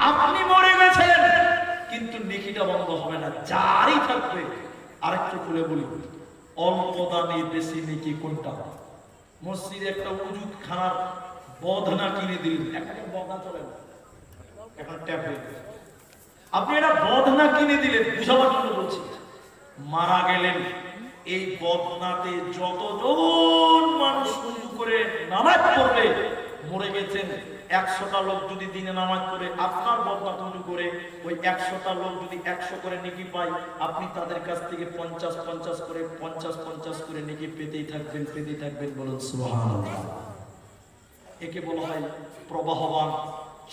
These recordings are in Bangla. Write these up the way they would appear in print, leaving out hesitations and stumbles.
আপনি মরে গেছেন কিন্তু নেকিটা বন্ধ হবে না, জারি থাকবে। আরেকটু খুলে বলি, অল্প দামে বেশি নেকি কোনটা? মসজিদে একটা উজুদ খানার বদনা কিনে দিলেন, এখন বদনা চলে না, এখন ট্যাপ হয়ে গেছে। আপনি এটা বদনা কিনে দিলেন, বুঝাবার জন্য বলছি। মারা গেলেন, এই বদনাতে যতজন মানুষ উজু করে নামাজ পড়বে, মরে গেছেন। 100টা লোক যদি দিনে নামাজ পড়ে আপনার বদনা উজু করে, ওই 100টা লোক যদি 100 করে নেকি পায়, আপনি তাদের কাছ থেকে 50 করে 50 করে নেকি পেতেই থাকবেন, পেতেই থাকবেন। বলুন সুবহানাল্লাহ। একে বলা হয় প্রবাহমান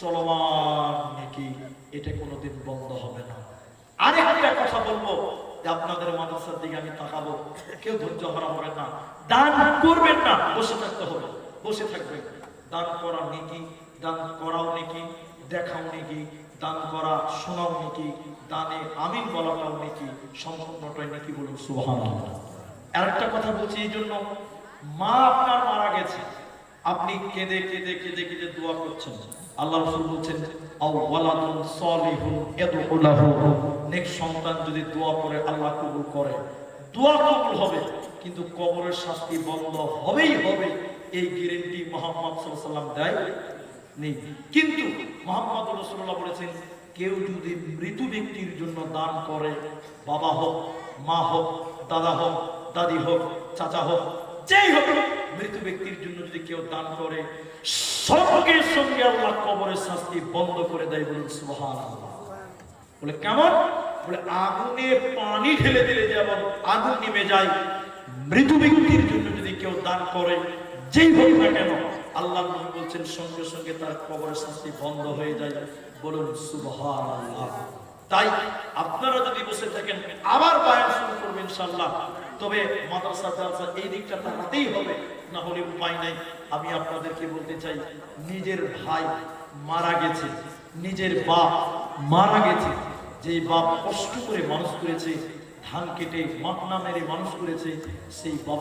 চলমান নেকি, এটা কোনোদিন বন্ধ হবে না। আরেকটা কথা বলবো, যে আপনাদের মাদ্রাসার দিকে আমি তাকাবো, কেউ ধৈর্য হারা হবে না, দান করবেন না, বসে থাকতে হবে, বসে থাকবেন। দান করা নেকি, দান করাও নেকি, দেখাও নেকি, দান করা শোনাও নেকি, দানে আমিন বলাটাও নেকি, সম্পূর্ণটাই নেকি। বলুন সুবহানাল্লাহ। আরেকটা কথা বলছি এই জন্য, মা আপনার মারা গেছে, আপনি কেঁদে কেঁদে কেঁদে কেঁদে দোয়া করছেন। আল্লাহ রাসূল বলছেন, আও ওয়ালাদুন সালিহুন ইয়াদউ লাহু, নেক সন্তান যদি দোয়া করে আল্লাহ কবুল করে, দোয়া কবুল হবে, কিন্তু কবরের শাস্তি বন্ধ হবেই হবে, এই গ্যারান্টি মুহাম্মদ সাল্লাল্লাহু আলাইহি ওয়াসাল্লাম দেয় নেই। কিন্তু মুহাম্মদ রাসূলুল্লাহ বলেছেন, কেউ যদি মৃত ব্যক্তির জন্য দান করে, বাবা হোক, মা হোক, দাদা হোক, দাদি হোক, চাচা হোক, যেই হোক, মৃত ব্যক্তির জন্য যদি কেউ দান করে, সঙ্গে সঙ্গে আল্লাহ কবরের শাস্তি বন্ধ করে দেয়। বলুন সুবহানাল্লাহ। বলে কেমন? বলে আগুনে পানি ঢেলে দিলে যেমন আগুন নিভে যায়, মৃত ব্যক্তির জন্য যদি কেউ দান করে, যেই হোক না কেন, আল্লাহ নবী বলছেন সঙ্গে সঙ্গে তার কবরের শাস্তি বন্ধ হয়ে যায়। বলুন সুবহানাল্লাহ। তাই আপনারা যদি বসে থাকেন, আবার বয়ান শুরু করবেন ইনশাআল্লাহ, তবে মাদ্রাসা জালসা এই দিকটা তাকাতেই হবে, না হলে উপায় নাই। আমি আপনাদেরকে বলতে চাই, নিজের ভাই মারা গেছে, নিজের বাপ মারা গেছে, যে বাপ কষ্ট করে মানুষ করেছে, ধান কেটে মাটনা মেরে মানুষ করেছে, সেই বাবা